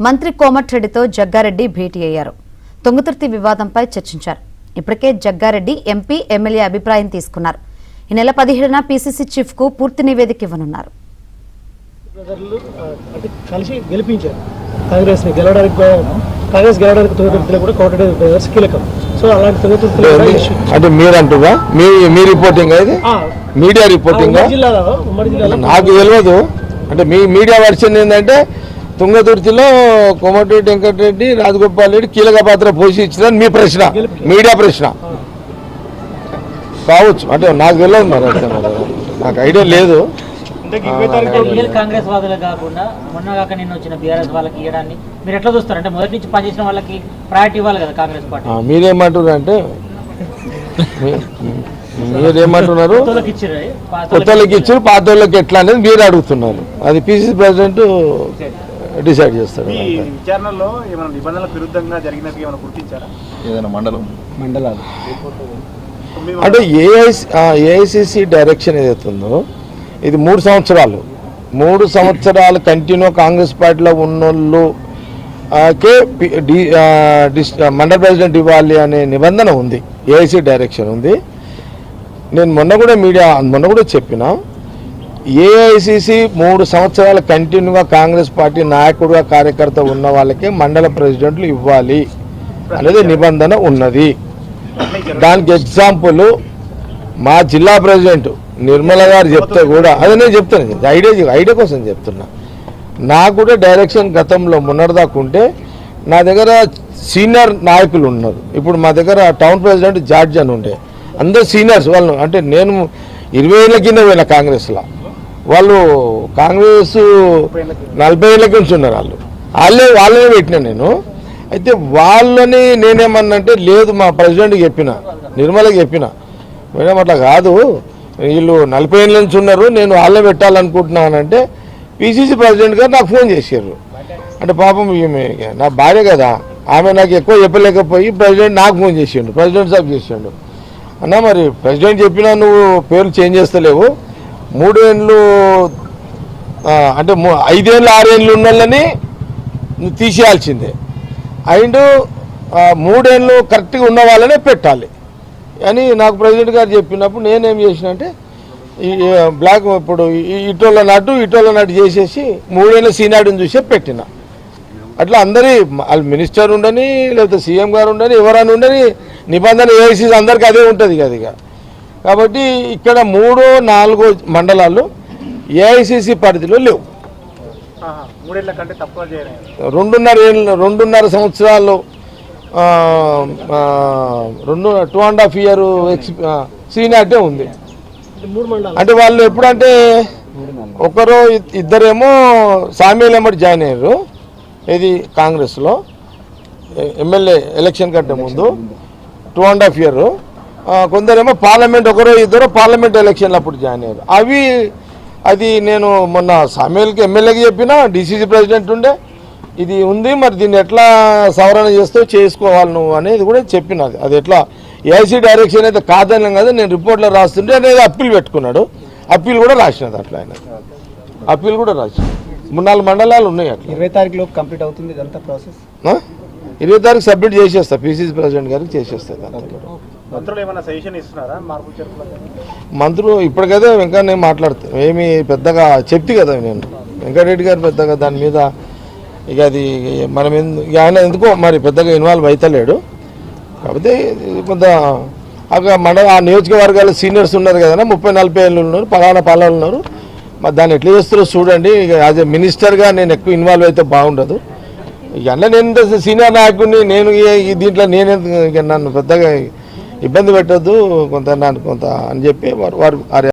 మంత్రి కోమటిరెడ్డితో జగ్గారెడ్డి భేటీ అయ్యారు. తుంగతుర్తి వివాదంపై చర్చించారు. ఇప్పటికే జగ్గారెడ్డి ఎంపీ ఎమ్మెల్యే అభిప్రాయం తీసుకున్నారు. ఈ నెల 17న పీసీసీ చీఫ్ కు పూర్తి నివేదిక ఇవ్వనున్నారు. కాంగ్రెస్ గెలవడానికి తుంగతుర్తిలో కూడా కోమటిరెడ్డి బ్రదర్స్ కీలకం. సో అలాంటి తుంగతుర్తిలో అంటే మీరు అంటున్నా మీ రిపోర్టింగ్ అయితే మీడియా రిపోర్టింగ్ నాకు తెలియదు. అంటే మీ మీడియా వర్షన్ ఏంటంటే తుంగతుర్తిలో కోమటిరెడ్డి వెంకటరెడ్డి రాజగోపాల్ రెడ్డి కీలక పాత్ర పోషించిందని మీ ప్రశ్న, మీడియా ప్రశ్న కావచ్చు. అంటే నాకు తెలియదు, మరి నాకు ఐడియా లేదు. కాంగ్రెస్ వాదులు కాకుండా మొన్నగాక నిన్న వచ్చిన బీఆర్ఎస్ వాళ్ళకి ఇవ్వడాన్ని మీరు ఎట్లా చూస్తారు? అంటే మొదటి నుంచి పనిచేసిన వాళ్ళకి ప్రయారిటీ ఇవ్వాలి కదా కాంగ్రెస్ పార్టీ. మీరేమంటున్నారు అంటే మీరేమంటున్నారు? కొత్తలకి ఇచ్చారు, పాత వాళ్ళకి ఎట్లా అనేది మీరు అడుగుతున్నారు. అది పీసీసీ ప్రెసిడెంట్ డిసైడ్ చేస్తాడు. విచారణలో ఏమైనా నిబంధనలకు విరుద్ధంగా జరిగినట్టు ఏమైనా గుర్తించారా? ఏదైనా మండలాలు అంటే ఏఐసిసి డైరెక్షన్ ఏదైతుందో ఇది 3 సంవత్సరాలు కంటిన్యూ కాంగ్రెస్ పార్టీలో ఉన్నోళ్ళు మండల ప్రెసిడెంట్ ఇవ్వాలి అనే నిబంధన ఉంది, ఏఐసి డైరెక్షన్ ఉంది. నేను మొన్న కూడా చెప్పిన ఏఐసిసి 3 సంవత్సరాలు కంటిన్యూగా కాంగ్రెస్ పార్టీ నాయకుడుగా కార్యకర్త ఉన్న వాళ్ళకే మండల ప్రెసిడెంట్లు ఇవ్వాలి అనేది నిబంధన ఉన్నది. దానికి ఎగ్జాంపుల్ మా జిల్లా ప్రెసిడెంట్ నిర్మల గారు చెప్తే కూడా అదే నేను చెప్తాను, ఐడియా కోసం చెప్తున్నా. నాకు కూడా డైరెక్షన్ గతంలో మొన్నటిదాకా ఉంటే నా దగ్గర సీనియర్ నాయకులు ఉన్నారు. ఇప్పుడు మా దగ్గర టౌన్ ప్రెసిడెంట్ జార్జ్ అని ఉండే, అందరు సీనియర్స్ వాళ్ళు. అంటే నేను 20 ఏళ్ళ కింద పోయిన కాంగ్రెస్లో, వాళ్ళు కాంగ్రెస్ 40 ఏళ్ళ కింద ఉన్నారు. వాళ్ళనే పెట్టినా నేను. అయితే వాళ్ళని నేనేమన్నంటే లేదు, మా ప్రెసిడెంట్కి చెప్పిన, నిర్మలకి చెప్పిన, మేడం అట్లా కాదు, వీళ్ళు 40 ఏళ్ళ నుంచి ఉన్నారు, నేను వాళ్ళే పెట్టాలనుకుంటున్నానంటే పీసీసీ ప్రెసిడెంట్ గారు నాకు ఫోన్ చేశారు. అంటే పాపం నా భార్య కదా, ఆమె నాకు ఎక్కువ చెప్పలేకపోయి ప్రెసిడెంట్ నాకు ఫోన్ చేసిండు, ప్రెసిడెంట్ సాబ్ చేసిండు. అన్నా మరి ప్రెసిడెంట్ చెప్పినా నువ్వు పేర్లు చేంజ్ చేస్తలేవు, 3 ఏళ్ళు అంటే 5 ఏళ్ళు 6 ఏళ్ళు ఉన్న వాళ్ళని నువ్వు తీసేయాల్సిందే, అండ్ 3 ఏళ్ళు కరెక్ట్గా ఉన్న వాళ్ళనే పెట్టాలి అని నాకు ప్రెసిడెంట్ గారు చెప్పినప్పుడు నేనేం చేసిన అంటే ఈ బ్లాక్ ఇప్పుడు ఇటోళ్ళ నాటు చేసేసి 3 ఏళ్ళ సీనియార్ని చూసే పెట్టిన. అట్లా అందరి వాళ్ళు మినిస్టర్ ఉండని లేకపోతే సీఎం గారు ఉండని ఎవరైనా ఉండని నిబంధన ఏఐసిసి అందరికీ అదే ఉంటుంది కదా. కాబట్టి ఇక్కడ 3-4 మండలాలు ఏఐసిసి పరిధిలో లేవు. 2.5 సంవత్సరాలు 2.5 ఇయర్ సీనియారిటీ ఉంది. అంటే వాళ్ళు ఎప్పుడంటే ఒకరు ఇద్దరేమో సామ్యుల్ ఎమ్మటి జాయిన్ అయ్యారు ఇది కాంగ్రెస్లో ఎమ్మెల్యే ఎలక్షన్ కంటే ముందు 2.5 ఇయర్. కొందరేమో పార్లమెంట్ ఒకరో ఇద్దరు పార్లమెంట్ ఎలక్షన్లు అప్పుడు జాయిన్ అయ్యారు. అది నేను మొన్న సామ్యుల్కి ఎమ్మెల్యేకి చెప్పిన, డిసిసి ప్రెసిడెంట్ ఉండే ఇది ఉంది, మరి దీన్ని ఎట్లా సవరణ చేస్తూ చేసుకోవాలి నువ్వు అనేది కూడా చెప్పినది. అది ఎట్లా ఏఐసి డైరెక్షన్ అయితే కాదనం కదా, నేను రిపోర్ట్లో రాస్తుంటే అనేది అప్పీల్ పెట్టుకున్నాడు, అప్పీల్ కూడా రాసినది. అట్లా ఆయన అప్పీల్ కూడా రాసిన 3-4 మండలాలు ఉన్నాయి. అట్లా 20 తారీఖులో కంప్లీట్ అవుతుంది ఇదంతా ప్రాసెస్. 20 తారీఖు సబ్మిట్ చేసేస్తా, పీసీసీ ప్రెసిడెంట్ గారికి చేసేస్తా. మంత్రులు ఇప్పటికైతే వెంకట నేను మాట్లాడుతాను, ఏమి పెద్దగా చెప్తే కదా నేను వెంకటరెడ్డి గారు పెద్దగా దాని మీద ఇక అది మనం ఆయన ఎందుకో మరి పెద్దగా ఇన్వాల్వ్ అవుతలేడు. కాకపోతే కొంత ఆ నియోజకవర్గాల సీనియర్స్ ఉన్నారు కదా, 30-40 ఏళ్ళు ఉన్నారు, పాలనలు ఉన్నారు. మరి దాన్ని ఎట్లా చేస్తారో చూడండి. ఇక యాజ్ ఎ మినిస్టర్గా నేను ఎక్కువ ఇన్వాల్వ్ అయితే బాగుండదు. ఇక అన్న నేను సీనియర్ నాయకుడిని, నేను దీంట్లో నన్ను పెద్దగా ఇబ్బంది పెట్టద్దు కొంత అని చెప్పి వారు